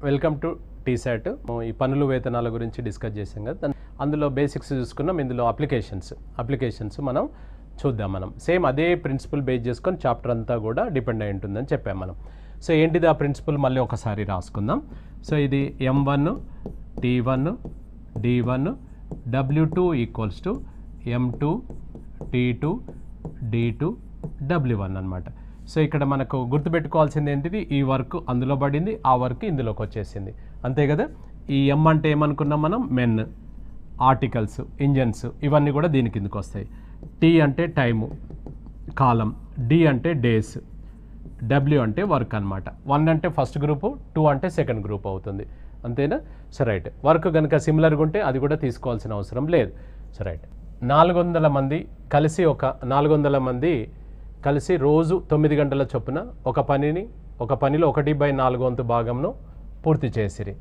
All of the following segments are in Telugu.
Welcome to T-SAT. ఈ పనులు వేతనాల గురించి డిస్కస్ చేసాం కదా, అందులో బేసిక్స్ చూసుకున్నాం. ఇందులో అప్లికేషన్స్ మనం చూద్దాం. మనం సేమ్ అదే ప్రిన్సిపల్ బేస్ చేసుకొని చాప్టర్ అంతా కూడా డిపెండ్ అయి ఉంటుందని చెప్పాం మనం. సో ఏంటిది ఆ ప్రిన్సిపల్ మళ్ళీ ఒకసారి రాసుకుందాం. సో ఇది M1 T1 D1 W2 equals to M2 T2 D2 W1 అనమాట. సో ఇక్కడ మనకు గుర్తుపెట్టుకోవాల్సింది ఏంటిది, ఈ వర్క్ అందులో పడింది, ఆ వర్క్ ఇందులోకి వచ్చేసింది, అంతే కదా. ఈ M అంటే ఏమనుకున్నాం మనం, మెన్, ఆర్టికల్స్, ఇంజన్స్, ఇవన్నీ కూడా దీని కిందకి వస్తాయి. T అంటే టైము, కాలం, D అంటే డేస్, W అంటే వర్క్ అనమాట. 1 అంటే ఫస్ట్ గ్రూపు, 2 అంటే సెకండ్ గ్రూప్ అవుతుంది, అంతేనా. సో రైట్, వర్క్ కనుక సిమిలర్గా ఉంటే అది కూడా తీసుకోవాల్సిన అవసరం లేదు. సో రైట్, 400 మంది కలిసి 400 మంది కలిసి రోజు 9 గంటల చొప్పున ఒక పనిలో 1/4 వంతు భాగంను పూర్తి చేసిరి.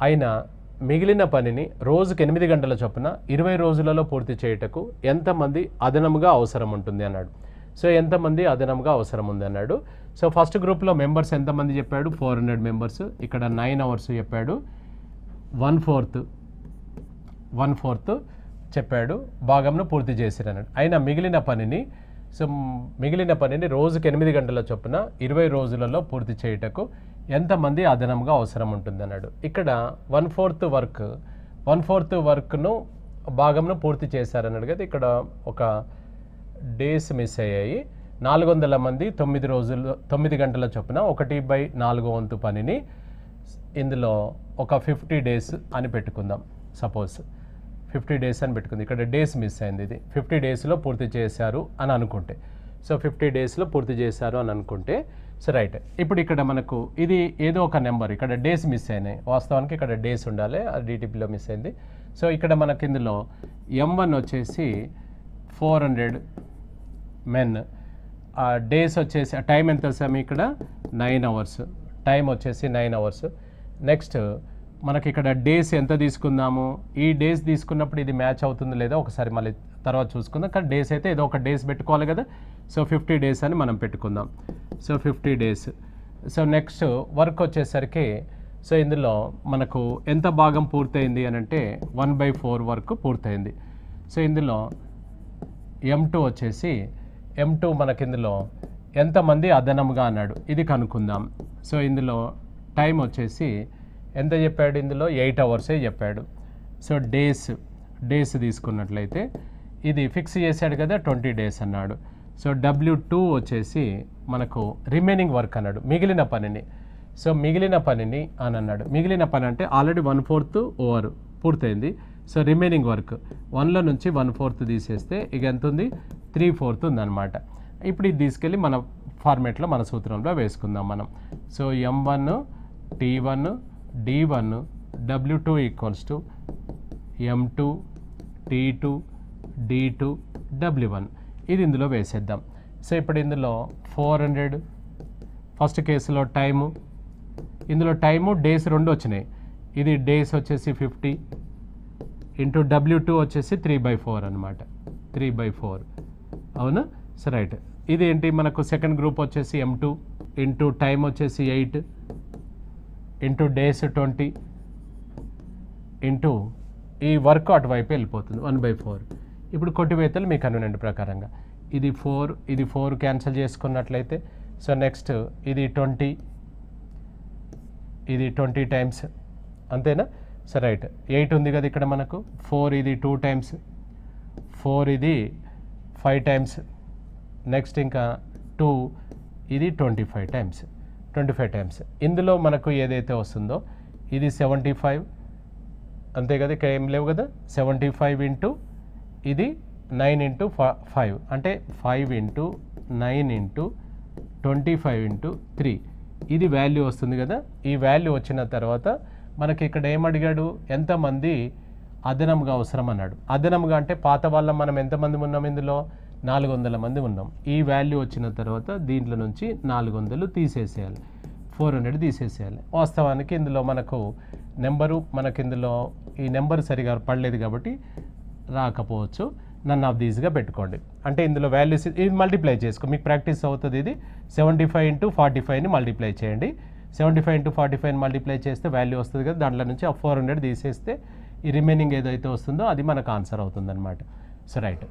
అయినా మిగిలిన పనిని రోజుకి 8 గంటల చొప్పున 20 రోజులలో పూర్తి చేయుటకు ఎంతమంది అదనముగా అవసరం ఉంటుంది అన్నాడు. సో ఎంతమంది అదనంగా అవసరం ఉంది అన్నాడు. సో ఫస్ట్ గ్రూప్లో మెంబర్స్ ఎంతమంది చెప్పాడు, 400 మెంబర్స్. ఇక్కడ 9 అవర్స్ చెప్పాడు, 1/4 చెప్పాడు భాగంను పూర్తి చేసిరు అన్నాడు. అయినా మిగిలిన పనిని రోజుకి 8 గంటల చొప్పున 20 రోజులలో పూర్తి చేయుటకు ఎంతమంది అదనంగా అవసరం ఉంటుంది అన్నాడు. ఇక్కడ 1/4 వర్క్ను భాగంను పూర్తి చేశారన్నాడు కదా. ఇక్కడ ఒక డేస్ మిస్ అయ్యాయి. 400 మంది 9 గంటల చొప్పున 1/4 వంతు పనిని ఇందులో ఒక 50 డేస్ అని పెట్టుకుందాం. సపోజ్ 50 డేస్ అని పెట్టుకుంది. ఇక్కడ డేస్ మిస్ అయింది, ఇది 50 డేస్లో పూర్తి చేశారు అని అనుకుంటే. సో 50 డేస్లో పూర్తి చేశారు అని అనుకుంటే, సో రైట్. ఇప్పుడు ఇక్కడ మనకు ఇది ఏదో ఒక నెంబర్, ఇక్కడ డేస్ మిస్ అయినాయి. వాస్తవానికి ఇక్కడ డేస్ ఉండాలి, అది DTPలో మిస్ అయింది. సో ఇక్కడ మనకి ఇందులో M1 వచ్చేసి 400 మెన్, డేస్ వచ్చేసి టైం ఎంత సమయం, ఇక్కడ 9 అవర్స్, టైం వచ్చేసి 9 అవర్స్. నెక్స్ట్ మనకి ఇక్కడ డేస్ ఎంత తీసుకుందాము, ఈ డేస్ తీసుకున్నప్పుడు ఇది మ్యాచ్ అవుతుంది లేదా ఒకసారి మళ్ళీ తర్వాత చూసుకుందాం. కానీ డేస్ అయితే ఏదో ఒక డేస్ పెట్టుకోవాలి కదా. సో 50 డేస్ అని మనం పెట్టుకుందాం. So 50 days. So next work వచ్చేసరికి, సో ఇందులో మనకు ఎంత భాగం పూర్తయింది అని అంటే 1/4 వర్క్ పూర్తయింది. సో ఇందులో M2 వచ్చేసి, M2 మనకి ఇందులో ఎంతమంది అదనంగా అన్నాడు, ఇది కనుక్కుందాం. సో ఇందులో టైం వచ్చేసి ఎంత చెప్పాడు, ఇందులో 8 అవర్సే చెప్పాడు. సో డేస్ తీసుకున్నట్లయితే ఇది ఫిక్స్ చేశాడు కదా, 20 డేస్ అన్నాడు. సో W2 వచ్చేసి మనకు రిమైనింగ్ వర్క్ అన్నాడు, మిగిలిన పనిని. సో మిగిలిన పనిని అని అన్నాడు. మిగిలిన పని అంటే ఆల్రెడీ 1/4 ఓవర్ పూర్తయింది. సో రిమైనింగ్ వర్క్ 1లో నుంచి 1/4 తీసేస్తే ఇక ఎంత ఉంది, 3/4 ఉందన్నమాట. ఇప్పుడు ఇది తీసుకెళ్ళి మన ఫార్మేట్లో మన సూత్రంలో వేసుకుందాం మనం. So M1 T1 D1 W2 equals to M2 T2 D2 W1, ఇది ఇందులో వేసేద్దాం. సో ఇప్పుడు ఇందులో 400 ఫస్ట్ కేసులో టైము, ఇందులో టైము డేస్ 2 వచ్చినాయి. ఇది డేస్ వచ్చేసి 50 ఇంటూ W2 వచ్చేసి 3/4 అనమాట, 3/4 అవునా. సో రైట్, ఇది ఏంటి మనకు సెకండ్ గ్రూప్ వచ్చేసి M2 ఇంటూ టైం వచ్చేసి 8 ఇంటూ డేస్ 20 ఇంటూ ఈ వర్క్ అటువైపు వెళ్ళిపోతుంది 1/4. ఇప్పుడు కొట్టివేతలు మీ కన్వీనియంట్ ప్రకారంగా ఇది 4 క్యాన్సిల్ చేసుకున్నట్లయితే, సో నెక్స్ట్ ఇది 20 టైమ్స్, అంతేనా. సో రైట్, 8 ఉంది కదా ఇక్కడ మనకు, 4 ఇది 2 టైమ్స్, 4 ఇది 5 టైమ్స్, నెక్స్ట్ ఇంకా 2 ఇది 25 టైమ్స్. ఇందులో మనకు ఏదైతే వస్తుందో ఇది 75, అంతే కదా, ఇక్కడ ఏం లేవు కదా. 75 ఇంటూ ఇది 9 ఇంటూ 5 అంటే 5 ఇంటూ 9 ఇంటూ 25 ఇంటూ 3, ఇది వాల్యూ వస్తుంది కదా. ఈ వాల్యూ వచ్చిన తర్వాత మనకి ఇక్కడ ఏమడిగాడు, ఎంతమంది అదనంగా అవసరం అన్నాడు. అదనంగా అంటే పాత వాళ్ళం మనం ఎంతమంది ఉన్నాం, ఇందులో 400 మంది ఉన్నాం. ఈ వాల్యూ వచ్చిన తర్వాత దీంట్లో నుంచి 400 తీసేసేయాలి, 400 తీసేసేయాలి. వాస్తవానికి ఇందులో మనకు ఇందులో ఈ నెంబర్ సరిగా పడలేదు కాబట్టి రాకపోవచ్చు, నన్ ఆఫ్ దీస్గా పెట్టుకోండి. అంటే ఇందులో వాల్యూస్ ఇది మల్టిప్లై చేసుకో, మీకు ప్రాక్టీస్ అవుతుంది. ఇది 75 ఇంటూ 45ని మల్టిప్లై చేయండి. 75 into 45 మల్టిప్లై చేస్తే వాల్యూ వస్తుంది కదా, దాంట్లో నుంచి ఆ 400 తీసేస్తే ఈ రిమైనింగ్ ఏదైతే వస్తుందో అది మనకు ఆన్సర్ అవుతుంది అనమాట. సో రైట్,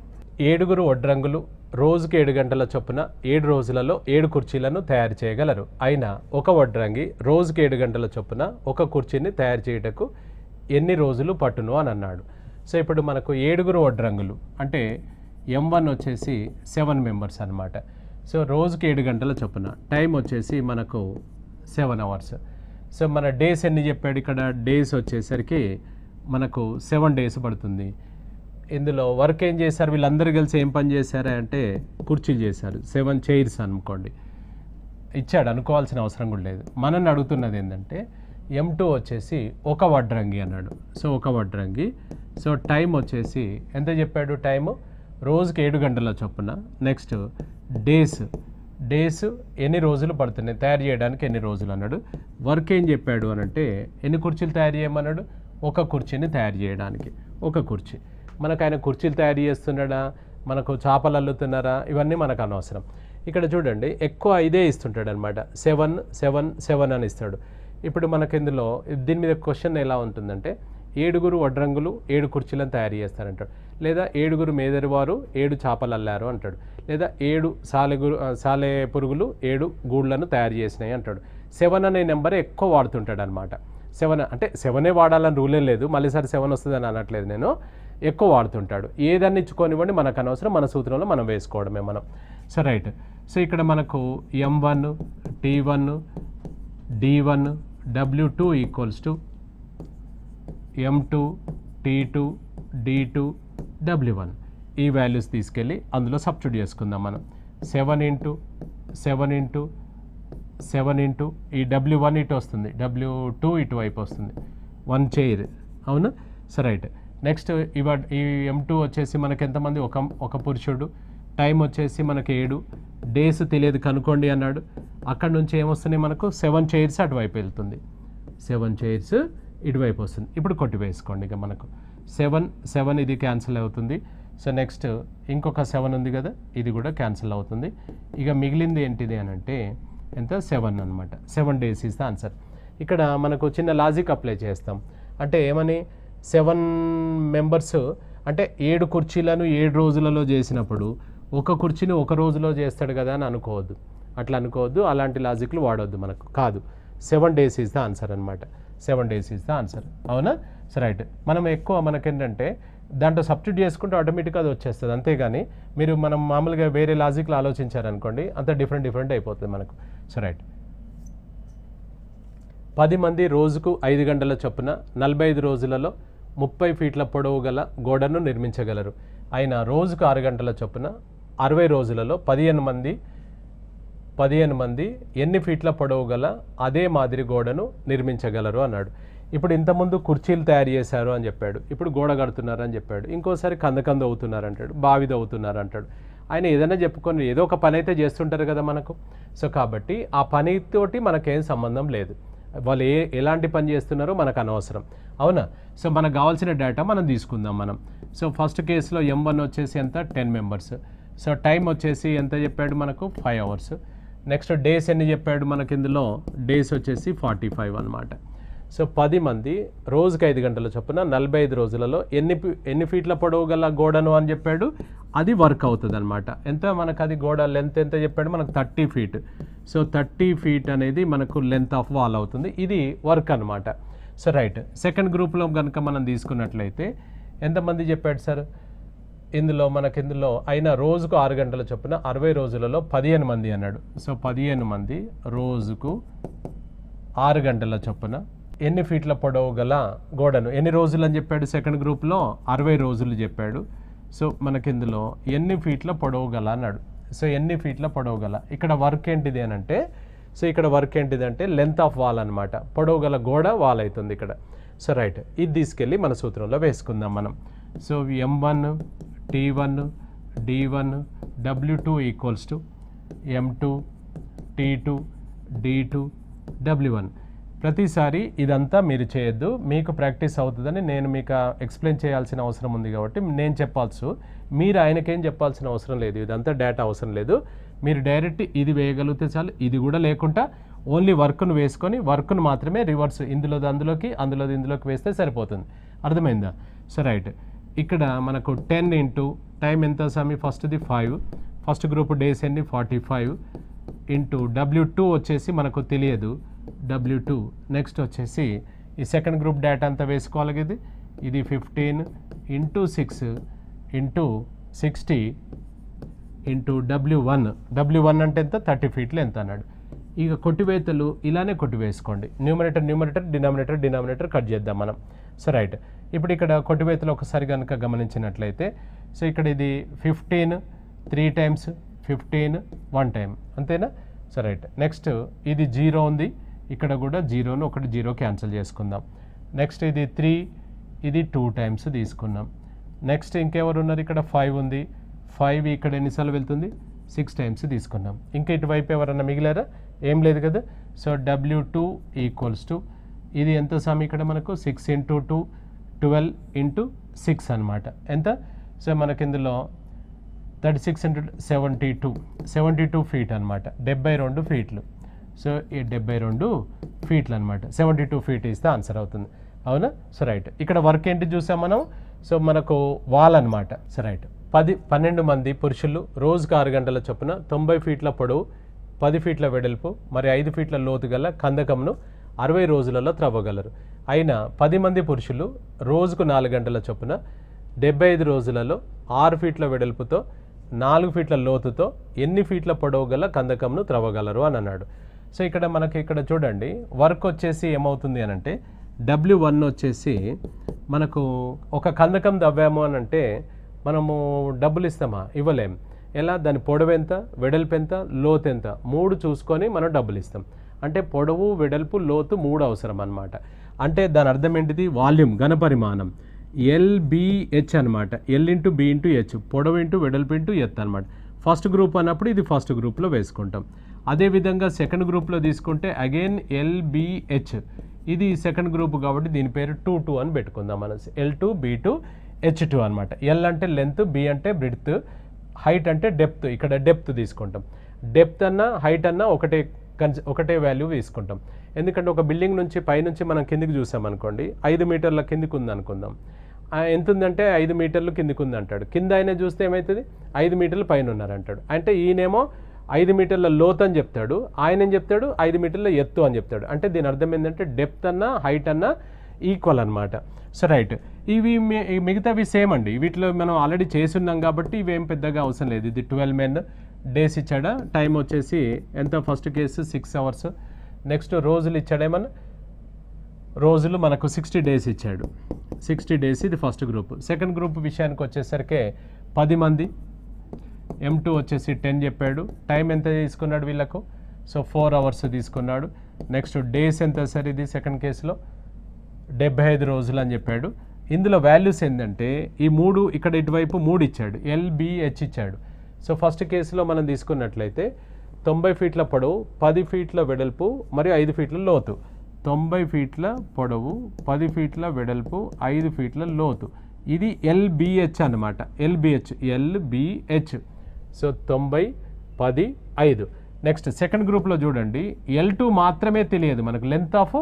7 వడ్రంగులు రోజుకి 7 గంటల చొప్పున 7 రోజులలో 7 కుర్చీలను తయారు చేయగలరు. అయినా ఒక వడ్రంగి రోజుకి 7 గంటల చొప్పున ఒక కుర్చీని తయారు చేయుటకు ఎన్ని రోజులు పట్టును అని అన్నాడు. సో ఇప్పుడు మనకు 7 వడ్రంగులు అంటే M1 వచ్చేసి 7 మెంబర్స్ అనమాట. సో రోజుకి 7 గంటల చొప్పున, టైం వచ్చేసి మనకు 7 hours. సో మన డేస్ ఎన్ని చెప్పాడు ఇక్కడ, డేస్ వచ్చేసరికి మనకు 7 days పడుతుంది. ఇందులో వర్క్ ఏం చేశారు వీళ్ళందరూ కలిసి, ఏం పని చేశారా అంటే కుర్చీలు చేశారు. 7 chairs అనుకోండి, ఇచ్చాడు, అనుకోవాల్సిన అవసరం కూడా లేదు. మనల్ని అడుగుతున్నది ఏంటంటే M2 వచ్చేసి ఒక వడ్రంగి అన్నాడు. సో ఒక వడ్రంగి. సో టైం వచ్చేసి ఎంత చెప్పాడు, టైము రోజుకి 7 గంటల చొప్పున. నెక్స్ట్ డేస్ ఎన్ని రోజులు పడుతున్నాయి తయారు చేయడానికి, ఎన్ని రోజులు అన్నాడు. వర్క్ ఏం చెప్పాడు అని అంటే ఎన్ని కుర్చీలు తయారు చేయమన్నాడు, ఒక కుర్చీని తయారు చేయడానికి ఒక కుర్చీ. మనకు ఆయన కుర్చీలు తయారు చేస్తున్నాడా, మనకు చేపలు అల్లుతున్నారా, ఇవన్నీ మనకు అనవసరం. ఇక్కడ చూడండి ఎక్కువ ఇదే ఇస్తుంటాడు అనమాట, 7 7 7 అని ఇస్తాడు. ఇప్పుడు మనకి ఇందులో దీని మీద క్వశ్చన్ ఎలా ఉంటుందంటే 7 వడ్రంగులు 7 కుర్చీలను తయారు చేస్తారంటాడు, లేదా 7 మేదరివారు 7 చేపలు అల్లారు అంటాడు, లేదా 7 సాలె పురుగులు 7 గూళ్ళను తయారు చేసినాయి అంటాడు. 7 అనే నెంబర్ ఎక్కువ వాడుతుంటాడు అనమాట. 7 అంటే 7 వాడాలని రూలే లేదు, మళ్ళీసారి 7 వస్తుందని అనట్లేదు నేను, ఎక్కువ వాడుతుంటాడు. ఏదన్నా ఇచ్చుకోనివ్వండి మనకు అనవసరం, మన సూత్రంలో మనం వేసుకోవడమే మనం. సో రైట్, సో ఇక్కడ మనకు M1 T1 D1 W2 equals to M2 T2 D2 W1. ఈ వాల్యూస్ తీసుకెళ్ళి అందులో సబ్స్టిట్యూట్ చేసుకుందాం మనం. 7 into 7 into ఈ W1 ఇటు వస్తుంది, W2 ఇటువైపు వస్తుంది, 1 chair, అవును. సో రైట్, నెక్స్ట్ ఈ M2 వచ్చేసి మనకి ఎంతమంది, ఒక పురుషుడు. టైం వచ్చేసి మనకి 7, డేస్ తెలియదు కనుక్కోండి అన్నాడు. అక్కడ నుంచి ఏమొస్తున్నాయి మనకు 7 chairs అటువైపు వెళ్తుంది, 7 chairs ఇటువైపు వస్తుంది. ఇప్పుడు కొట్టి వేసుకోండి, ఇక మనకు 7 ఇది క్యాన్సిల్ అవుతుంది. సో నెక్స్ట్ ఇంకొక 7 ఉంది కదా, ఇది కూడా క్యాన్సిల్ అవుతుంది. ఇక మిగిలింది ఏంటిది అని అంటే ఎంత, 7 అనమాట. 7 days ఈజ్ ద ఆన్సర్. ఇక్కడ మనకు చిన్న లాజిక్ అప్లై చేస్తాం. అంటే ఏమని, 7 members అంటే 7 కుర్చీలను 7 రోజులలో చేసినప్పుడు ఒక కుర్చీని ఒక రోజులో చేస్తాడు కదా అని అనుకోవద్దు, అట్లా అనుకోవద్దు, అలాంటి లాజిక్లు వాడవద్దు మనకు. కాదు, 7 days ఈజ్ ద ఆన్సర్ అనమాట. 7 days ఈజ్ ద ఆన్సర్, అవునా. సో రైట్, మనం ఎక్కువ మనకేంటంటే దాంట్లో సబ్స్టిట్యూట్ చేసుకుంటే ఆటోమేటిక్గా అది వచ్చేస్తుంది, అంతేగాని మనం మామూలుగా వేరే లాజిక్లో ఆలోచించారనుకోండి అంత డిఫరెంట్ అయిపోతుంది మనకు. సో రైట్, 10 మంది రోజుకు 5 గంటల చొప్పున 45 రోజులలో 30 feet పొడవు గల గోడను నిర్మించగలరు. అయినా రోజుకు 6 గంటల చొప్పున 60 రోజులలో 15 మంది ఎన్ని ఫీట్ల పొడవు గల అదే మాదిరి గోడను నిర్మించగలరు అన్నాడు. ఇప్పుడు ఇంతకుముందు కుర్చీలు తయారు చేశారు అని చెప్పాడు, ఇప్పుడు గోడ కడుతున్నారు అని చెప్పాడు, ఇంకోసారి కంద అవుతున్నారు అంటాడు, బావిది అవుతున్నారు అంటాడు. ఆయన ఏదైనా చెప్పుకొని ఏదో ఒక పని అయితే చేస్తుంటారు కదా మనకు. సో కాబట్టి ఆ పనితోటి మనకేం సంబంధం లేదు, వాళ్ళు ఎలాంటి పని చేస్తున్నారో మనకు అనవసరం, అవునా. సో మనకు కావాల్సిన డేటా మనం తీసుకుందాం మనం. సో ఫస్ట్ కేసులో M1 వచ్చేసి ఎంత, 10 members. సో టైం వచ్చేసి ఎంత చెప్పాడు మనకు, 5 hours. నెక్స్ట్ డేస్ ఎన్ని చెప్పాడు మనకి, ఇందులో డేస్ వచ్చేసి 45 అనమాట. సో 10 మంది రోజుకి 5 గంటల చొప్పున 45 రోజులలో ఎన్ని ఫీట్ల పొడవు గల గోడను అని చెప్పాడు, అది వర్క్ అవుతుంది అనమాట. ఎంత మనకు అది గోడ లెంత్ ఎంత చెప్పాడు మనకు, 30 feet. సో 30 feet అనేది మనకు లెంత్ ఆఫ్ వాల్ అవుతుంది, ఇది వర్క్ అనమాట. సో రైట్, సెకండ్ గ్రూప్లో కనుక మనం తీసుకున్నట్లయితే ఎంతమంది చెప్పాడు సార్, ఇందులో అయినా రోజుకు 6 గంటల చొప్పున 60 రోజులలో 15 మంది అన్నాడు. సో 15 మంది రోజుకు 6 గంటల చొప్పున ఎన్ని ఫీట్ల పొడవు గల గోడను, ఎన్ని రోజులు అని చెప్పాడు సెకండ్ గ్రూప్లో, 60 రోజులు చెప్పాడు. సో మనకిందులో ఎన్ని ఫీట్ల పొడవు గల అన్నాడు. సో ఎన్ని ఫీట్ల పొడవు గల, ఇక్కడ వర్క్ ఏంటిది అని అంటే, సో ఇక్కడ వర్క్ ఏంటిదంటే లెంత్ ఆఫ్ వాల్ అనమాట, పొడవు గల గోడ వాల్ అవుతుంది ఇక్కడ. సో రైట్, ఇది తీసుకెళ్ళి మన సూత్రంలో వేసుకుందాం మనం. So M1 T1 D1 W2 equals to M2 T2 D2 W1. ప్రతిసారి ఇదంతా మీరు చేయొద్దు, మీకు ప్రాక్టీస్ అవుతుందని నేను మీకు ఎక్స్ప్లెయిన్ చేయాల్సిన అవసరం ఉంది కాబట్టి నేను చెప్పాల్సి మీరు ఆయనకేం చెప్పాల్సిన అవసరం లేదు, ఇదంతా డేటా అవసరం లేదు. మీరు డైరెక్ట్ ఇది వేయగలిగితే చాలు. ఇది కూడా లేకుండా ఓన్లీ వర్క్ను వేసుకొని వర్క్ను మాత్రమే రివర్స్ ఇందులోది అందులోకి అందులోది ఇందులోకి వేస్తే సరిపోతుంది. అర్థమైందా? సో రైట్, ఇక్కడ మనకు 10 ఇంటూ టైం ఎంత స్వామి? ఫస్ట్ది 5, ఫస్ట్ గ్రూప్ డేస్ ఎన్ని? 45 ఇంటూ W2 వచ్చేసి మనకు తెలియదు W2. నెక్స్ట్ వచ్చేసి ఈ సెకండ్ గ్రూప్ డేటా అంతా వేసుకోవాలి కదా, ఇది 15 ఇంటూ 6 ఇంటూ 60 ఇంటూ W1 అంటే ఎంత? 30 ఫీట్లు ఎంత అన్నాడు. ఇక కొట్టివేతలు ఇలానే కొట్టివేసుకోండి, న్యూమరేటర్ డినామినేటర్ కట్ చేద్దాం మనం. సో రైట్, ఇప్పుడు ఇక్కడ కొట్టివేతలు ఒకసారి కనుక గమనించినట్లయితే, సో ఇక్కడ ఇది 15 3 టైమ్స్, 15 1 టైం, అంతేనా? సో రైట్, నెక్స్ట్ ఇది 0 ఉంది, ఇక్కడ కూడా 0ను ఒకటి 0 క్యాన్సిల్ చేసుకుందాం. నెక్స్ట్ ఇది 3, ఇది 2 టైమ్స్ తీసుకున్నాం. నెక్స్ట్ ఇంకెవరు ఉన్నారు? ఇక్కడ 5 ఉంది, 5 ఇక్కడ ఎన్నిసార్లు వెళ్తుంది? 6 టైమ్స్ తీసుకున్నాం. ఇంకా ఇటువైపు ఎవరన్నా మిగిలారా? ఏం లేదు కదా. సో W2 ఈక్వల్స్ టు ఇది ఎంత సామి ఇక్కడ మనకు? 6 ఇంటూ 2 12 ఇంటూ 6 అనమాట. ఎంత? సో మనకి ఇందులో 36 ఇంటూ 72 ఫీట్ అనమాట, 72 ఫీట్లు. సో ఈ 72 ఫీట్లు అనమాట, 72 ఫీట్ ఇస్తే ఆన్సర్ అవుతుంది. అవునా? సో రైట్, ఇక్కడ వర్క్ ఏంటి చూసాం మనం? సో మనకు వాల్ అనమాట. సో రైట్, 12 మంది పురుషులు రోజుకు 6 గంటల చొప్పున 90 ఫీట్ల పొడవు, 10 ఫీట్ల వెడల్పు మరి 5 ఫీట్ల లోతు గల కందకంను 60 రోజులలో త్రవ్వగలరు. అయినా 10 మంది పురుషులు రోజుకు 4 గంటల చొప్పున 75 రోజులలో 6 ఫీట్ల వెడల్పుతో 4 ఫీట్ల లోతుతో ఎన్ని ఫీట్ల పొడవు గల కందకంను త్రవ్వగలరు అని అన్నాడు. సో ఇక్కడ మనకి ఇక్కడ చూడండి, వర్క్ వచ్చేసి ఏమవుతుంది అని అంటే, W1 వచ్చేసి మనకు ఒక కందకం తవ్వాము అని అంటే మనము డబ్బులు ఇస్తామా? ఇవ్వలేం. ఎలా? దాని పొడవు ఎంత, వెడల్పు ఎంత, లోతు ఎంత, 3 చూసుకొని మనం డబ్బులు ఇస్తాం. అంటే పొడవు, వెడల్పు, లోతు 3 అవసరం అనమాట. అంటే దాని అర్థం ఏంటిది? వాల్యూమ్, ఘనపరిమాణం, LBH అనమాట. L into B into H, పొడవు ఇంటూ వెడల్పు ఇంటూ ఎత్తు అనమాట. ఫస్ట్ గ్రూప్ అన్నప్పుడు ఇది ఫస్ట్ గ్రూప్లో వేసుకుంటాం. అదేవిధంగా సెకండ్ గ్రూప్లో తీసుకుంటే అగైన్ LBH, ఇది సెకండ్ గ్రూప్ కాబట్టి దీని పేరు 2 అని పెట్టుకుందాం మనం. L2 B2 H2 అనమాట. L అంటే లెంత్, B అంటే బ్రెడ్త్, హైట్ అంటే డెప్త్. ఇక్కడ డెప్త్ తీసుకుంటాం. డెప్త్ అన్నా హైట్ అన్నా ఒకటే వాల్యూ తీసుకుంటాం. ఎందుకంటే ఒక బిల్డింగ్ నుంచి పైనుంచి మనం కిందికి చూసామనుకోండి, 5 మీటర్ల కిందికి ఉంది అనుకుందాం. ఎంత ఉందంటే 5 మీటర్లు కిందికి ఉంది అంటాడు. కింద ఆయన చూస్తే ఏమవుతుంది? 5 మీటర్లు పైన ఉన్నారంటాడు. అంటే ఈయనేమో 5 మీటర్ల లోతు అని చెప్తాడు, ఆయన ఏం చెప్తాడు? 5 మీటర్ల ఎత్తు అని చెప్తాడు. అంటే దీని అర్థం ఏంటంటే డెప్త్ అన్నా హైట్ అన్నా ఈక్వల్ అనమాట. సో రైట్, ఇవి మిగతావి సేమ్ అండి. వీటిలో మనం ఆల్రెడీ చేసి ఉన్నాం కాబట్టి ఇవేం పెద్దగా అవసరం లేదు. ఇది 12 men డేస్ ఇచ్చాడా? టైం వచ్చేసి ఎంత? First case 6 hours. నెక్స్ట్ రోజులు ఇచ్చాడేమన్నా? రోజులు మనకు 60 డేస్ ఇచ్చాడు. 60 డేస్ ఇది ఫస్ట్ గ్రూప్. సెకండ్ గ్రూప్ విషయానికి వచ్చేసరికి 10 మంది, M2 వచ్చేసి 10 చెప్పాడు. టైం ఎంత తీసుకున్నాడు వీళ్ళకు? సో 4 అవర్స్ తీసుకున్నాడు. నెక్స్ట్ డేస్ ఎంత సార్? ఇది సెకండ్ కేసులో 75 రోజులు అని చెప్పాడు. ఇందులో వాల్యూస్ ఏంటంటే ఈ 3 ఇక్కడ ఇటువైపు 3 ఇచ్చాడు, LBH ఇచ్చాడు. సో ఫస్ట్ కేసులో మనం తీసుకున్నట్లయితే 90 ఫీట్ల పొడవు, 10 ఫీట్ల వెడల్పు మరియు 5 ఫీట్ల లోతు. 90 ఫీట్ల పొడవు, 10 ఫీట్ల వెడల్పు, 5 ఫీట్ల లోతు. ఇది LBH అనమాట. LBH. సో 90 10 5. నెక్స్ట్ సెకండ్ గ్రూప్లో చూడండి, L2 మాత్రమే తెలియదు మనకు, లెంత్ ఆఫ్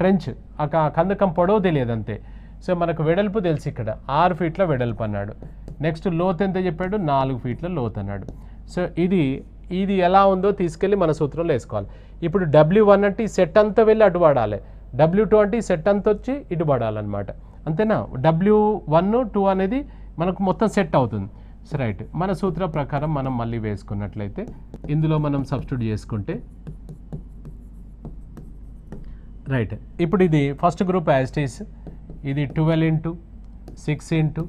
ట్రెంచ్, ఆ కందకం పొడవు తెలియదు అంతే. సో మనకు వెడల్పు తెలుసు, ఇక్కడ 6 ఫీట్ల వెడల్పు అన్నాడు. నెక్స్ట్ లోతు ఎంత చెప్పాడు? 4 ఫీట్ల లోతు అన్నాడు. సో ఇది ఎలా ఉందో తీసుకెళ్ళి మన సూత్రంలో వేసుకోవాలి. ఇప్పుడు W1 అంటే ఈ సెట్ అంతా వెళ్ళి అటు పడాలి, W2 అంటే ఈ సెట్ అంతా వచ్చి ఇటు పడాలన్నమాట. అంతేనా? W1 2 అనేది మనకు మొత్తం సెట్ అవుతుంది. సో రైట్, మన సూత్ర ప్రకారం మనం మళ్ళీ వేసుకున్నట్లయితే ఇందులో మనం సబ్స్టిట్యూట్ చేసుకుంటే రైట్. ఇప్పుడు ఇది ఫస్ట్ గ్రూప్ యాస్టీస్, ఇది 12 into 6 into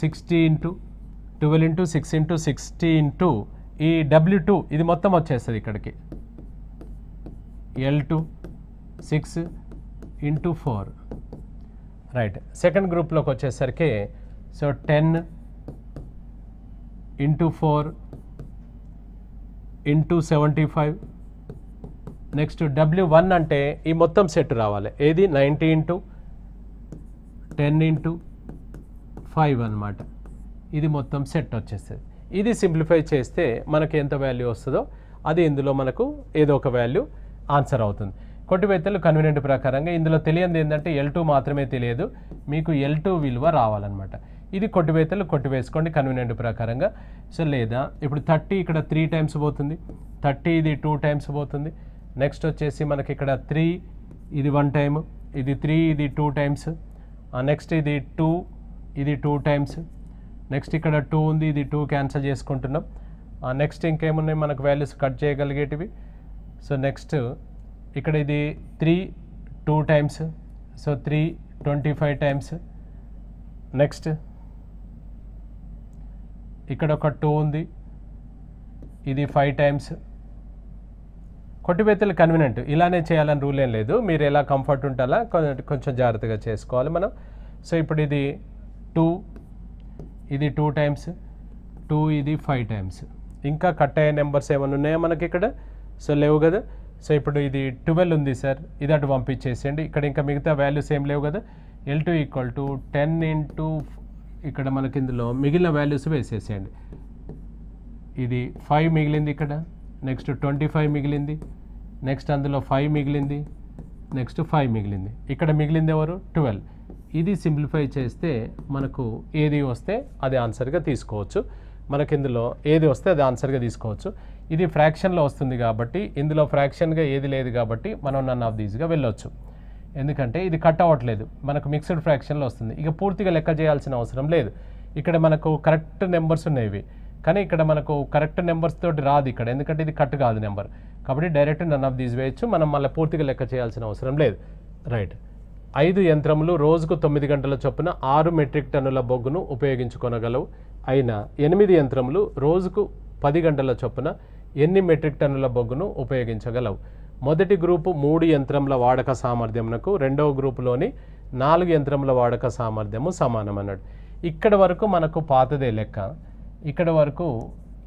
60 into 12 into 6 into 60 into ఈ W2 ఇది మొత్తం వచ్చేస్తుంది ఇక్కడికి, L2 6 ఇంటూ 4 రైట్. సెకండ్ గ్రూప్లోకి వచ్చేసరికి so 10 into 4 into 75. Next W1 అంటే ఈ మొత్తం సెట్ రావాలి, ఏది 90 ఇంటూ 10 ఇంటూ 5 అనమాట. ఇది మొత్తం సెట్ వచ్చేస్తుంది. ఇది సింప్లిఫై చేస్తే మనకి ఎంత వాల్యూ వస్తుందో అది ఇందులో మనకు ఏదో ఒక వాల్యూ ఆన్సర్ అవుతుంది. కొట్టివేతలు కన్వీనియంట్ ప్రకారంగా ఇందులో తెలియనిది ఏంటంటే L2 మాత్రమే తెలియదు, మీకు L2 విలువ రావాలన్నమాట. ఇది కొట్టివేతలు కొట్టివేసుకోండి కన్వీనియంట్ ప్రకారంగా. సో లేదా ఇప్పుడు 30 ఇక్కడ 3 టైమ్స్ పోతుంది, 30 ఇది 2 టైమ్స్ పోతుంది. నెక్స్ట్ వచ్చేసి మనకి ఇక్కడ 3 ఇది 1 టైము, ఇది 3 ఇది 2 టైమ్స్, నెక్స్ట్ ఇది 2 ఇది 2 టైమ్స్, నెక్స్ట్ ఇక్కడ 2 ఉంది, ఇది 2 క్యాన్సిల్ చేసుకుంటున్నాం. నెక్స్ట్ ఇంకేమున్నాయి మనకు వాల్యూస్ కట్ చేయగలిగేటివి. సో నెక్స్ట్ ఇక్కడ ఇది 3 2 టైమ్స్, సో 3 25 టైమ్స్. నెక్స్ట్ ఇక్కడ ఒక 2 ఉంది, ఇది 5 టైమ్స్. కొట్టివేతలు కన్వీనియంట్ ఇలానే చేయాలని రూల్ ఏం లేదు, మీరు ఎలా కంఫర్ట్ ఉండాలా కొంచెం జాగ్రత్తగా చేసుకోవాలి మనం. సో ఇప్పుడు ఇది 2 ఇది 2 టైమ్స్, 2 ఇది 5 టైమ్స్. ఇంకా కట్ అయ్యే నెంబర్స్ ఏమైనా ఉన్నాయా మనకి ఇక్కడ? సో లేవు కదా. సో ఇప్పుడు ఇది 12 ఉంది సార్, ఇది అటు పంపించేసేయండి. ఇక్కడ ఇంకా మిగతా వాల్యూస్ ఏం లేవు కదా. L2 = 10 ఇంటూ ఇక్కడ మనకి ఇందులో మిగిలిన వాల్యూస్ వేసేసేయండి. ఇది 5 మిగిలింది ఇక్కడ, నెక్స్ట్ 25 మిగిలింది, నెక్స్ట్ అందులో 5 మిగిలింది, నెక్స్ట్ 5 మిగిలింది. ఇక్కడ మిగిలింది ఎవరు? 12. ఇది సింప్లిఫై చేస్తే మనకు ఏది వస్తే అది ఆన్సర్గా తీసుకోవచ్చు. మనకి ఇందులో ఏది వస్తే అది ఆన్సర్గా తీసుకోవచ్చు. ఇది ఫ్రాక్షన్లో వస్తుంది కాబట్టి ఇందులో ఫ్రాక్షన్గా ఏది లేదు కాబట్టి మనం నన్ ఆఫ్ దీస్గా వెళ్ళొచ్చు. ఎందుకంటే ఇది కట్ అవ్వట్లేదు, మనకు మిక్స్డ్ ఫ్రాక్షన్లో వస్తుంది. ఇక పూర్తిగా లెక్క చేయాల్సిన అవసరం లేదు. ఇక్కడ మనకు కరెక్ట్ నెంబర్స్ ఉన్నాయి ఇవి, కానీ ఇక్కడ మనకు కరెక్ట్ నెంబర్స్ తోటి రాదు ఇక్కడ, ఎందుకంటే ఇది కట్ కాదు నెంబర్. కాబట్టి డైరెక్ట్ నన్ ఆఫ్ దీస్ వేయచ్చు, మనం మళ్ళీ పూర్తిగా లెక్క చేయాల్సిన అవసరం లేదు. రైట్. 5 యంత్రములు రోజుకు 9 గంటల చొప్పున 6 మెట్రిక్ టన్నుల బొగ్గును ఉపయోగించుకొనగలవు. అయినా 8 యంత్రములు రోజుకు 10 గంటల చొప్పున ఎన్ని మెట్రిక్ టన్నుల బొగ్గును ఉపయోగించగలవు? మొదటి గ్రూపు 3 యంత్రముల వాడక సామర్థ్యమునకు రెండవ గ్రూపులోని 4 యంత్రముల వాడక సామర్థ్యము సమానం అన్నాడు. ఇక్కడ వరకు మనకు పాతదే లెక్క, ఇక్కడ వరకు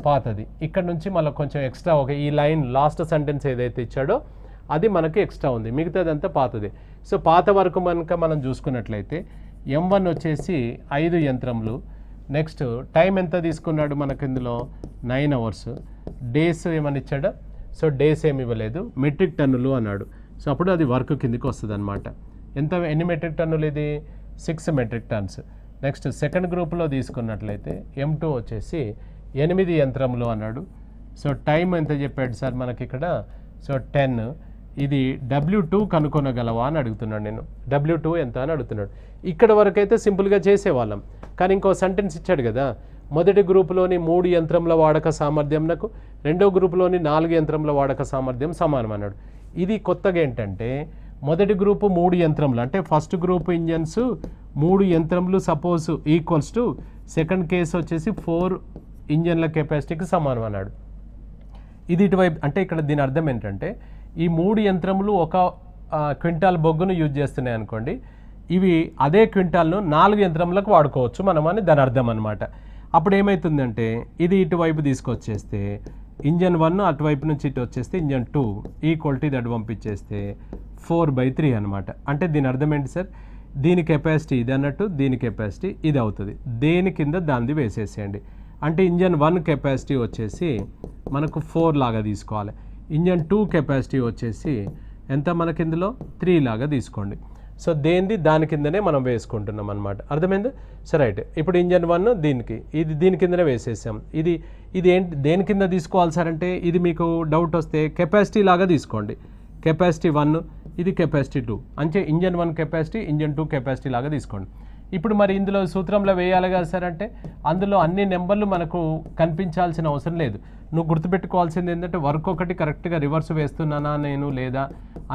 పాతది. ఇక్కడ నుంచి మళ్ళీ కొంచెం ఎక్స్ట్రా ఒక ఈ లైన్ లాస్ట్ సెంటెన్స్ ఏదైతే ఇచ్చాడో అది మనకి ఎక్స్ట్రా ఉంది, మిగతాదంతా పాతదే. సో పాత వరకు కనుక మనం చూసుకున్నట్లయితే M1 వచ్చేసి 5 యంత్రములు, నెక్స్ట్ టైం ఎంత తీసుకున్నాడు మనకు ఇందులో 9 అవర్స్. డేస్ ఏమని ఇచ్చాడా? సో డేస్ ఏమి ఇవ్వలేదు, మెట్రిక్ టన్నులు అన్నాడు. సో అప్పుడు అది వర్క్ కిందికి వస్తుంది అనమాట. ఎన్ని మెట్రిక్ టన్నులు? ఇది 6 మెట్రిక్ టన్స్. నెక్స్ట్ సెకండ్ గ్రూప్లో తీసుకున్నట్లయితే M2 వచ్చేసి 8 యంత్రములు అన్నాడు. సో టైం ఎంత చెప్పాడు సార్ మనకి ఇక్కడ? సో 10. ఇది W2 కనుక్కొనగలవా అని అడుగుతున్నాడు నేను. W2 ఎంత అని అడుగుతున్నాడు. ఇక్కడ వరకు అయితే సింపుల్గా చేసేవాళ్ళం, కానీ ఇంకో సెంటెన్స్ ఇచ్చాడు కదా. మొదటి గ్రూపులోని 3 యంత్రముల వాడక సామర్థ్యంకు రెండో గ్రూపులోని 4 యంత్రముల వాడక సామర్థ్యం సమానం అన్నాడు. ఇది కొత్తగా ఏంటంటే మొదటి గ్రూపు 3 యంత్రములు అంటే ఫస్ట్ గ్రూప్ ఇంజన్స్ 3 యంత్రములు suppose equals to second case వచ్చేసి 4 ఇంజన్ల కెపాసిటీకి సమానం అన్నాడు. ఇది ఇటువైపు అంటే ఇక్కడ దీని అర్థం ఏంటంటే ఈ 3 యంత్రములు ఒక క్వింటాల్ బొగ్గును యూజ్ చేస్తున్నాయి అనుకోండి, ఇవి అదే క్వింటాల్ను 4 యంత్రములకు వాడుకోవచ్చు మనం అని దాని అర్థం అనమాట. అప్పుడు ఏమవుతుందంటే ఇది ఇటువైపు తీసుకొచ్చేస్తే ఇంజన్ 1 అటువైపు నుంచి ఇటు వచ్చేస్తే ఇంజన్ 2 ఈక్వల్ టు ఇది అటు పంపించేస్తే 4/3 అనమాట. అంటే దీని అర్థం ఏంటి సార్? దీని కెపాసిటీ ఇది అన్నట్టు, దీని కెపాసిటీ ఇది అవుతుంది. దేని కింద దానిది వేసేసేయండి. అంటే ఇంజన్ 1 కెపాసిటీ వచ్చేసి మనకు 4 లాగా తీసుకోవాలి, ఇంజన్ 2 కెపాసిటీ వచ్చేసి ఎంత మనకి ఇందులో 3 లాగా తీసుకోండి. సో దేనిది దాని కిందనే మనం వేసుకుంటున్నాం అనమాట. అర్థమైంది? So right. ఇప్పుడు ఇంజన్ 1 దీనికి, ఇది దీని కిందనే వేసేసాం. ఇది ఏంటి దేని కింద తీసుకోవాలి సార్ అంటే ఇది మీకు డౌట్ వస్తే కెపాసిటీ లాగా తీసుకోండి. కెపాసిటీ 1, ఇది కెపాసిటీ 2, అంటే ఇంజన్ 1 కెపాసిటీ, ఇంజన్ 2 కెపాసిటీ లాగా తీసుకోండి. ఇప్పుడు మరి ఇందులో సూత్రంలో వేయాలి కదా సార్ అంటే అందులో అన్ని నెంబర్లు మనకు కనిపించాల్సిన అవసరం లేదు. నువ్వు గుర్తుపెట్టుకోవాల్సింది ఏంటంటే వర్క్ ఒకటి కరెక్ట్గా రివర్స్ వేస్తున్నానా నేను లేదా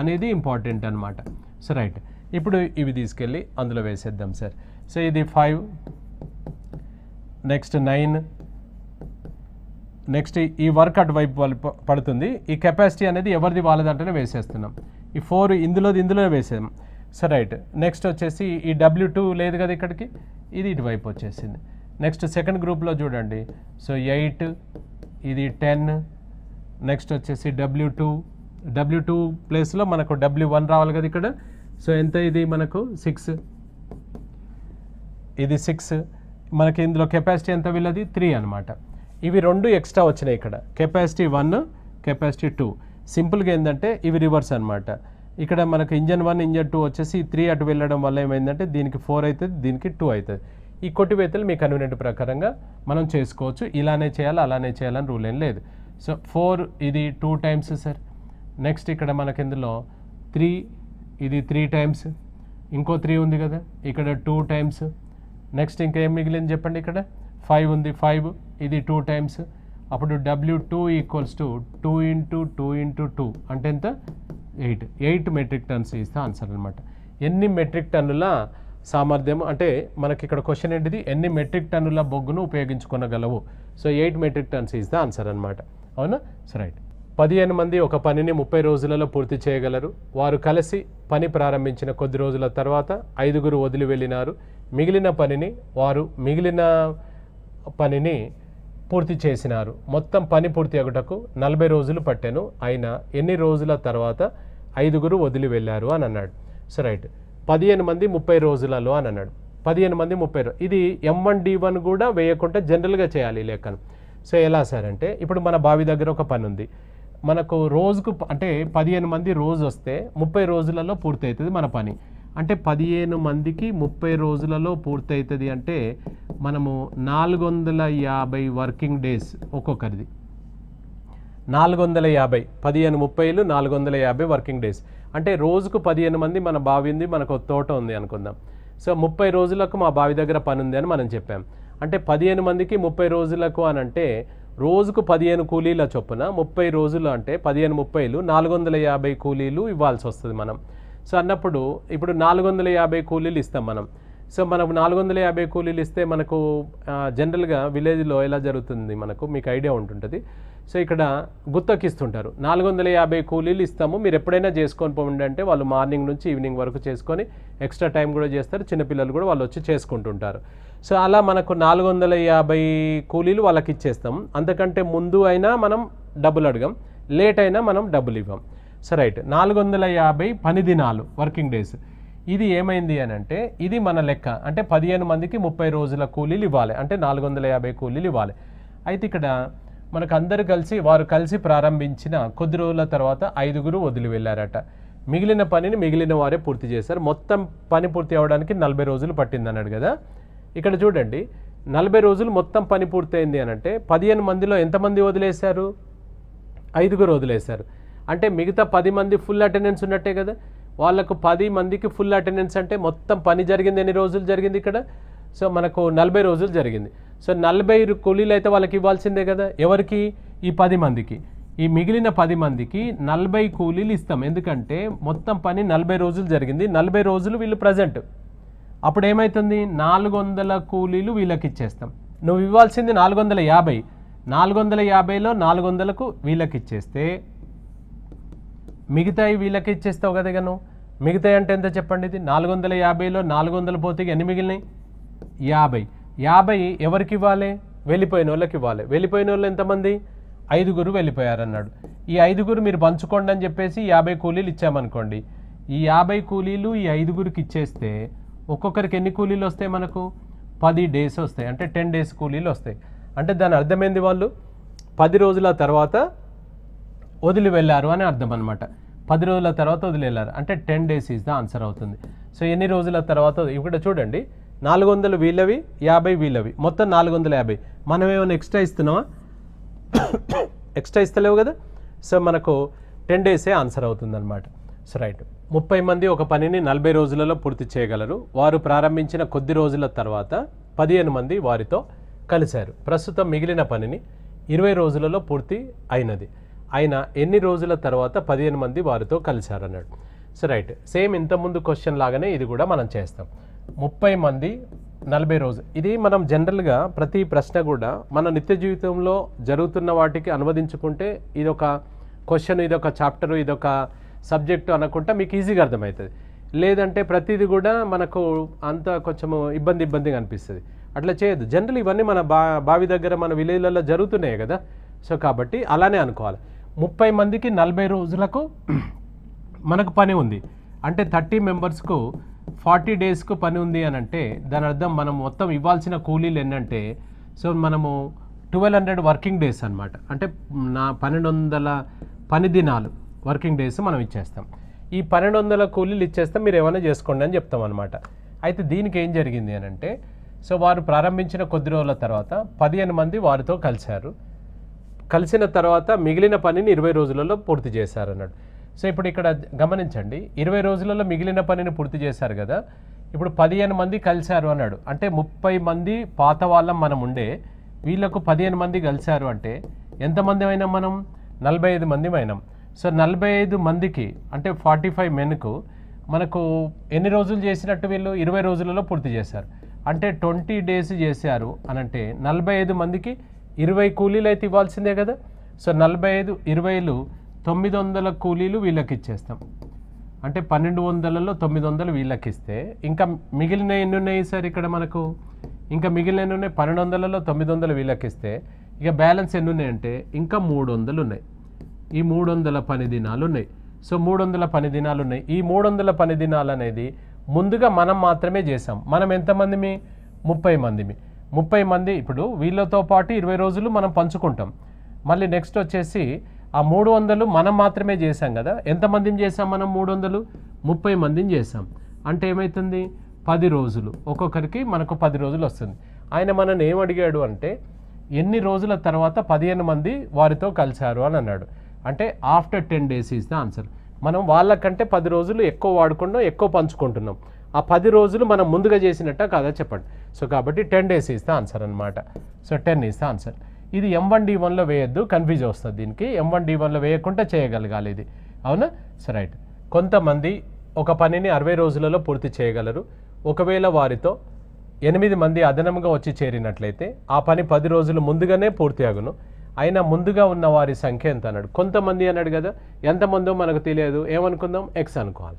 అనేది ఇంపార్టెంట్ అనమాట. So right. ఇప్పుడు ఇవి తీసుకెళ్ళి అందులో వేసేద్దాం సార్. సో ఇది 5, నెక్స్ట్ 9, నెక్స్ట్ ఈ వర్క్ అటువైపు పడుతుంది. ఈ కెపాసిటీ అనేది ఎవరిది వాళ్ళదంటేనే వేసేస్తున్నాం. ఈ 4 ఇందులోనే వేసాం. So right. నెక్స్ట్ వచ్చేసి ఈ W2 లేదు కదా ఇక్కడికి, ఇది ఇటువైపు వచ్చేసింది. నెక్స్ట్ సెకండ్ గ్రూప్లో చూడండి. సో 8, ఇది 10, నెక్స్ట్ వచ్చేసి W2 ప్లేస్లో మనకు W1 రావాలి కదా ఇక్కడ. సో ఎంత ఇది మనకు 6, ఇది 6, మనకి ఇందులో కెపాసిటీ ఎంత వీళ్ళది 3 అనమాట. ఇవి 2 ఎక్స్ట్రా వచ్చినాయి ఇక్కడ, కెపాసిటీ 1 కెపాసిటీ 2. సింపుల్గా ఏంటంటే ఇవి రివర్స్ అనమాట. ఇక్కడ మనకు ఇంజన్ 1 ఇంజన్ 2 వచ్చేసి 3 అటు వెళ్ళడం వల్ల ఏమైందంటే దీనికి 4 అవుతుంది, దీనికి 2 అవుతుంది. ఈ కొట్టివేతలు మీ కన్వీనియంట్ ప్రకారంగా మనం చేసుకోవచ్చు. ఇలానే చేయాలి అలానే చేయాలని రూల్ ఏం లేదు. సో 4 ఇది 2 టైమ్స్ సార్. నెక్స్ట్ ఇక్కడ మనకి ఇందులో 3 ఇది 3 టైమ్స్, ఇంకో 3 ఉంది కదా, ఇక్కడ 2 టైమ్స్. నెక్స్ట్ ఇంకేం మిగిలింది చెప్పండి, ఇక్కడ 5 ఉంది, 5 ఇది 2 టైమ్స్. అప్పుడు W2 equals to 2 into 2 into 2 అంటే ఎంత 8 మెట్రిక్ టన్స్ ఇస్తే ఆన్సర్ అనమాట. ఎన్ని మెట్రిక్ టన్నుల సామర్థ్యం అంటే మనకి ఇక్కడ క్వశ్చన్ ఏంటిది, ఎన్ని మెట్రిక్ టన్నుల బొగ్గును ఉపయోగించుకోగలవు. సో 8 మెట్రిక్ టన్స్ ఇస్తే ఆన్సర్ అనమాట. అవునా? So right. 15 మంది ఒక పనిని 30 రోజులలో పూర్తి చేయగలరు. వారు కలిసి పని ప్రారంభించిన కొద్ది రోజుల తర్వాత 5 వదిలి వెళ్ళినారు. మిగిలిన పనిని పూర్తి చేసినారు. మొత్తం పని పూర్తి అగుటకు 40 రోజులు పట్టాను. అయినా ఎన్ని రోజుల తర్వాత 5 వదిలి వెళ్ళారు అని అన్నాడు. So right. 15 మంది 30 రోజులలో అని అన్నాడు. 15 మంది 30 ఇది M1 D1 కూడా వేయకుండా జనరల్గా చేయాలి లెక్కను. సో ఎలా సార్ అంటే, ఇప్పుడు మన బావి దగ్గర ఒక పని ఉంది, మనకు రోజుకు అంటే 15 మంది రోజు వస్తే 30 రోజులలో పూర్తి అవుతుంది మన పని. అంటే 15 మందికి 30 రోజులలో పూర్తి అవుతుంది అంటే మనము 450 వర్కింగ్ డేస్ ఒక్కొక్కరిది. 450 15 30 450 వర్కింగ్ డేస్ అంటే రోజుకు 15 మంది మన బావి ఉంది, మనకు తోట ఉంది అనుకుందాం. సో 30 రోజులకు మా బావి దగ్గర పని ఉంది అని మనం చెప్పాం. అంటే 15 మందికి 30 రోజులకు అని అంటే రోజుకు 15 కూలీల చొప్పున 30 రోజులు అంటే 15 30 450 కూలీలు ఇవ్వాల్సి వస్తుంది మనం. సో అన్నప్పుడు ఇప్పుడు 450 కూలీలు ఇస్తాం మనం. సో మనకు 450 కూలీలు ఇస్తే మనకు జనరల్గా విలేజ్లో ఎలా జరుగుతుంది మనకు మీకు ఐడియా ఉంటుంటుంది. సో ఇక్కడ గుత్తకిస్తుంటారు, 450 కూలీలు ఇస్తాము, మీరు ఎప్పుడైనా చేసుకొని పోండి అంటే వాళ్ళు మార్నింగ్ నుంచి ఈవినింగ్ వరకు చేసుకొని ఎక్స్ట్రా టైం కూడా చేస్తారు, చిన్నపిల్లలు కూడా వాళ్ళు వచ్చి చేసుకుంటుంటారు. సో అలా మనకు 450 కూలీలు వాళ్ళకి ఇచ్చేస్తాం. అంతకంటే ముందు అయినా మనం డబ్బులు అడగం, లేట్ అయినా మనం డబ్బులు ఇవ్వం. So right. 450 పని దినాలు వర్కింగ్ డేస్. ఇది ఏమైంది అని అంటే ఇది మన లెక్క. అంటే 15 మందికి 30 రోజుల కూలీలు ఇవ్వాలి, అంటే 450 కూలీలు ఇవ్వాలి. అయితే ఇక్కడ మనకు అందరు వారు కలిసి ప్రారంభించిన కొద్ది రోజుల తర్వాత 5 వదిలి వెళ్ళారట. మిగిలిన పనిని మిగిలిన వారే పూర్తి చేశారు. మొత్తం పని పూర్తి అవ్వడానికి 40 రోజులు పట్టింది అన్నాడు కదా. ఇక్కడ చూడండి 40 రోజులు మొత్తం పని పూర్తయింది అని అంటే 15 మందిలో ఎంతమంది వదిలేశారు? 5 వదిలేశారు. అంటే మిగతా 10 మంది ఫుల్ అటెండెన్స్ ఉన్నట్టే కదా. వాళ్ళకు 10 మందికి ఫుల్ అటెండెన్స్ అంటే మొత్తం పని జరిగింది ఎన్ని రోజులు జరిగింది ఇక్కడ? సో మనకు 40 రోజులు జరిగింది. సో 40 కూలీలు అయితే వాళ్ళకి ఇవ్వాల్సిందే కదా. ఎవరికి? ఈ 10 మందికి. ఈ మిగిలిన 10 మందికి 40 కూలీలు ఇస్తాం, ఎందుకంటే మొత్తం పని 40 రోజులు జరిగింది. 40 రోజులు వీళ్ళు ప్రజెంట్. అప్పుడు ఏమవుతుంది? 400 కూలీలు వీళ్ళకి ఇచ్చేస్తాం. నువ్వు ఇవ్వాల్సింది 450. 450లో 400కు వీళ్ళకి ఇచ్చేస్తే మిగతాయి వీళ్ళకి ఇచ్చేస్తావు కదా. నువ్వు మిగతాయి అంటే ఎంత చెప్పండి? ఇది 450లో 400 పోతే ఎన్ని మిగిలినాయి? 50 ఎవరికి ఇవ్వాలి? వెళ్ళిపోయిన వాళ్ళకి ఇవ్వాలి. వెళ్ళిపోయిన వాళ్ళు ఎంతమంది? 5 వెళ్ళిపోయారన్నాడు. ఈ 5 మీరు పంచుకోండి అని చెప్పేసి 50 కూలీలు ఇచ్చామనుకోండి. ఈ 50 కూలీలు ఈ 5 ఇచ్చేస్తే ఒక్కొక్కరికి ఎన్ని కూలీలు వస్తాయి? మనకు 10 డేస్ వస్తాయి, అంటే 10 డేస్ కూలీలు వస్తాయి. అంటే దాని అర్థమైంది వాళ్ళు 10 రోజుల తర్వాత వదిలి వెళ్ళారు అని అర్థం అనమాట. 10 రోజుల తర్వాత వదిలి వెళ్ళారు అంటే 10 డేస్ ఈజ్ ద ఆన్సర్ అవుతుంది. సో ఎన్ని రోజుల తర్వాత? ఇక్కడ చూడండి 400 వీళ్ళవి, 50 వీళ్ళవి, మొత్తం 450. మనం ఏమైనా ఎక్స్ట్రా ఇస్తున్నామా? ఎక్స్ట్రా ఇస్తలేవు కదా. సో మనకు 10 డేసే ఆన్సర్ అవుతుంది అనమాట. So right. 30 మంది ఒక పనిని 40 రోజులలో పూర్తి చేయగలరు. వారు ప్రారంభించిన కొద్ది రోజుల తర్వాత 15 మంది వారితో కలిశారు. ప్రస్తుతం మిగిలిన పనిని 20 రోజులలో పూర్తి అయినది. అయినా ఎన్ని రోజుల తర్వాత 15 మంది వారితో కలిశారన్నాడు. So right. సేమ్ ఇంతకుముందు క్వశ్చన్ లాగానే ఇది కూడా మనం చేస్తాం. 30 మంది 40 రోజులు. ఇది మనం జనరల్గా ప్రతి ప్రశ్న కూడా మన నిత్య జీవితంలో జరుగుతున్న వాటికి అనువదించుకుంటే ఇదొక క్వశ్చన్, ఇదొక చాప్టరు, ఇదొక సబ్జెక్టు అనుకుంటా మీకు ఈజీగా అర్థమవుతుంది. లేదంటే ప్రతిదీ కూడా మనకు అంత కొంచెము ఇబ్బందిగా అనిపిస్తుంది. అట్లా చేయొద్దు. జనరల్ ఇవన్నీ మన బావి దగ్గర మన విలేజ్లలో జరుగుతున్నాయి కదా. సో కాబట్టి అలానే అనుకోవాలి. 30 మందికి 40 రోజులకు మనకు పని ఉంది. అంటే 30 మెంబర్స్కు 40 డేస్కు పని ఉంది అని అంటే దాని అర్థం మనం మొత్తం ఇవ్వాల్సిన కూలీలు ఎన్నంటే సో మనము 1200 వర్కింగ్ డేస్ అనమాట. అంటే 1200 పని దినాలు వర్కింగ్ డేస్ మనం ఇచ్చేస్తాం. ఈ 1200 కూలీలు ఇచ్చేస్తాం, మీరు ఏమైనా చేసుకోండి అని చెప్తాం అనమాట. అయితే దీనికి ఏం జరిగింది అని అంటే సో వారు ప్రారంభించిన కొద్ది రోజుల తర్వాత 15 మంది వారితో కలిసిన తర్వాత మిగిలిన పనిని 20 రోజులలో పూర్తి చేశారు అన్నాడు. సో ఇప్పుడు ఇక్కడ గమనించండి, 20 రోజులలో మిగిలిన పనిని పూర్తి చేశారు కదా, ఇప్పుడు 15 మంది కలిశారు అన్నాడు. అంటే 30 మంది పాత వాళ్ళం మనం ఉండే, వీళ్ళకు 15 మంది కలిశారు అంటే ఎంతమంది అయినాం మనం? 45 మంది అయినాం. సో 45 మందికి అంటే 45 మెన్కు మనకు ఎన్ని రోజులు చేసినట్టు? వీళ్ళు 20 రోజులలో పూర్తి చేశారు. అంటే 20 డేస్ చేశారు అనంటే 45 మందికి 20 కూలీలు అయితే ఇవ్వాల్సిందే కదా. సో 45 20లు 900 కూలీలు వీళ్ళకి ఇచ్చేస్తాం. అంటే 1200లో 900 వీళ్ళకి ఇస్తే ఇంకా మిగిలిన ఎన్ని ఉన్నాయి సార్ ఇక్కడ మనకు? ఇంకా మిగిలిన ఎన్ని ఉన్నాయి? 1200లో 900 వీళ్ళకి ఇస్తే ఇక బ్యాలెన్స్ ఎన్ని ఉన్నాయంటే ఇంకా 300 ఉన్నాయి. ఈ 300 పని దినాలు ఉన్నాయి. సో 300 పని దినాలు ఉన్నాయి. ఈ 300 పని దినాలు అనేది ముందుగా మనం మాత్రమే చేసాం. మనం ఎంతమందిమి? 30 మందిమి. 30 మంది ఇప్పుడు వీళ్ళతో పాటు 20 రోజులు మనం పంచుకుంటాం. మళ్ళీ నెక్స్ట్ వచ్చేసి ఆ 300 మనం మాత్రమే చేసాం కదా. ఎంతమందిని చేసాం మనం? 30 మందిని చేసాం. అంటే ఏమవుతుంది? 10 రోజులు, ఒక్కొక్కరికి మనకు 10 రోజులు వస్తుంది. ఆయన మనల్ని ఏం అడిగాడు అంటే ఎన్ని రోజుల తర్వాత 15 మంది వారితో కలిశారు అని అన్నాడు. అంటే after 10 days is the answer. మనం వాళ్ళకంటే 10 రోజులు ఎక్కువ వాడుకుంటున్నాం, ఎక్కువ పంచుకుంటున్నాం. ఆ 10 రోజులు మనం ముందుగా చేసినట్ట కాదా చెప్పండి. సో కాబట్టి 10 డేస్ ఈజ్ ద ఆన్సర్ అనమాట. So 10 is the answer. ఇది M1D1లో వేయద్దు, కన్ఫ్యూజ్ వస్తుంది దీనికి. M1D1లో వేయకుండా చేయగలగాలి ఇది, అవునా? So right. కొంతమంది ఒక పనిని 60 రోజులలో పూర్తి చేయగలరు. ఒకవేళ వారితో 8 మంది అదనంగా వచ్చి చేరినట్లయితే ఆ పని 10 రోజులు ముందుగానే పూర్తి అగును. అయినా ముందుగా ఉన్న వారి సంఖ్య ఎంత అన్నాడు. కొంతమంది అన్నాడు కదా, ఎంతమందో మనకు తెలియదు, ఏమనుకుందాం? X అనుకోవాలి.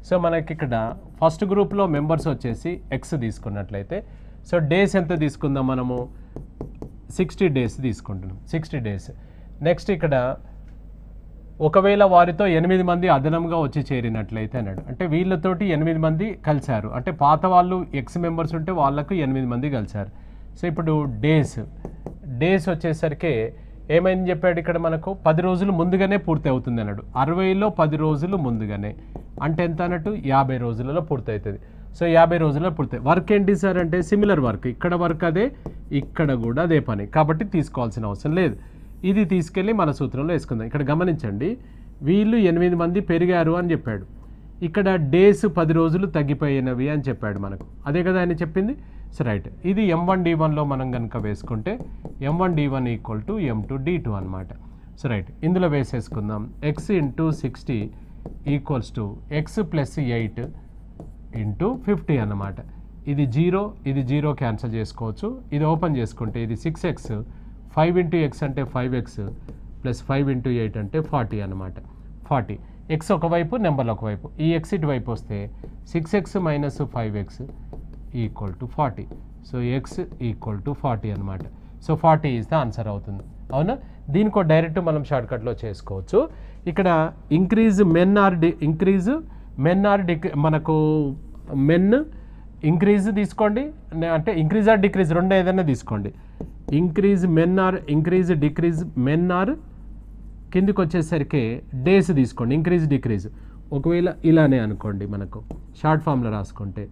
సో మనకి ఇక్కడ ఫస్ట్ గ్రూప్లో మెంబర్స్ వచ్చేసి X తీసుకున్నట్లయితే సో డేస్ ఎంత తీసుకుందాం మనము? 60 డేస్ తీసుకుంటున్నాం. 60 డేస్. నెక్స్ట్ ఇక్కడ ఒకవేళ వారితో 8 మంది అదనంగా వచ్చి చేరినట్లయితే అన్నాడు. అంటే వీళ్ళతోటి 8 మంది కలిశారు. అంటే పాత వాళ్ళు X మెంబర్స్ ఉంటే వాళ్ళకు 8 మంది కలిశారు. సో ఇప్పుడు డేస్ వచ్చేసరికి ఏమైంది చెప్పాడు ఇక్కడ మనకు? 10 రోజులు ముందుగానే పూర్తి అవుతుంది అన్నాడు. 60లో 10 రోజులు ముందుగానే అంటే ఎంత అన్నట్టు? 50 రోజులలో పూర్తి అవుతుంది. సో 50 రోజుల్లో పూర్తి. వర్క్ ఏంటి సార్ అంటే సిమిలర్ వర్క్. ఇక్కడ వర్క్ అదే, ఇక్కడ కూడా అదే పని, కాబట్టి తీసుకోవాల్సిన అవసరం లేదు. ఇది తీసుకెళ్ళి మన సూత్రంలో వేసుకుందాం. ఇక్కడ గమనించండి, వీళ్ళు 8 మంది పెరిగారు అని చెప్పాడు. ఇక్కడ డేస్ 10 రోజులు తగ్గిపోయినవి అని చెప్పాడు మనకు. అదే కదా ఆయన చెప్పింది. So right. ఇది M1D1లో మనం కనుక వేసుకుంటే M1D1 = M2D2 అనమాట. సో రైట్, ఇందులో వేసేసుకుందాం. X × 60 = X + 8 × 50 అన్నమాట. ఇది 0, ఇది 0 క్యాన్సిల్ చేసుకోవచ్చు. ఇది ఓపెన్ చేసుకుంటే ఇది 6x, 5 × x అంటే 5x + 5 × 8 అంటే 40 అన్నమాట. 40. x ఒకవైపు, నెంబర్లు ఒకవైపు. ఈ x ఇటువైపు వస్తే 6x - 5x = 40. సో x = 40 అనమాట. సో 40 ఈజ్ ద ఆన్సర్ అవుతుంది, అవునా? దీనికో డైరెక్ట్ మనం షార్ట్కట్లో చేసుకోవచ్చు. ఇక్కడ ఇంక్రీజ్ మెన్ ఆర్ మనకు మెన్ ఇంక్రీజ్ తీసుకోండి, అంటే ఇంక్రీజ్ ఆర్ డిక్రీజ్ రెండు ఏదైనా తీసుకోండి. Increase men or decrease men or కిందికి వచ్చేసరికి డేస్ తీసుకోండి. ఇంక్రీజ్ డిక్రీజ్ ఒకవేళ ఇలానే అనుకోండి, మనకు షార్ట్ ఫామ్లో రాసుకుంటే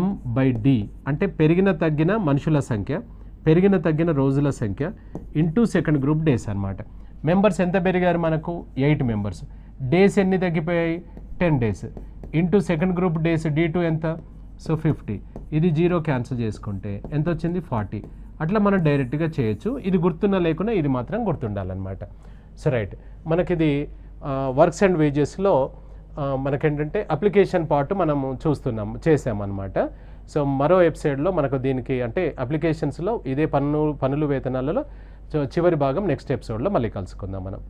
M/D అంటే పెరిగిన తగ్గిన మనుషుల సంఖ్య, పెరిగిన తగ్గిన రోజుల సంఖ్య ఇంటూ సెకండ్ గ్రూప్ డేస్ అనమాట. మెంబర్స్ ఎంత పెరిగారు మనకు? 8 మెంబర్స్. డేస్ ఎన్ని తగ్గిపోయాయి? 10 days. Into second group days D2 ఎంత? సో 50. ఇది 0 క్యాన్సిల్ చేసుకుంటే ఎంత వచ్చింది? 40. అట్లా మనం డైరెక్ట్గా చేయొచ్చు. ఇది గుర్తున్న లేకుండా ఇది మాత్రం గుర్తుండాలన్నమాట. సో రైట్, మనకిది వర్క్స్ అండ్ వేజెస్లో మనకేంటంటే అప్లికేషన్ పార్ట్ మనము చేసామన్నమాట. సో మరో ఎపిసోడ్లో మనకు దీనికి అంటే అప్లికేషన్స్లో ఇదే పనులు వేతనాలలో చివరి భాగం నెక్స్ట్ ఎపిసోడ్లో మళ్ళీ కలుసుకుందాం మనం.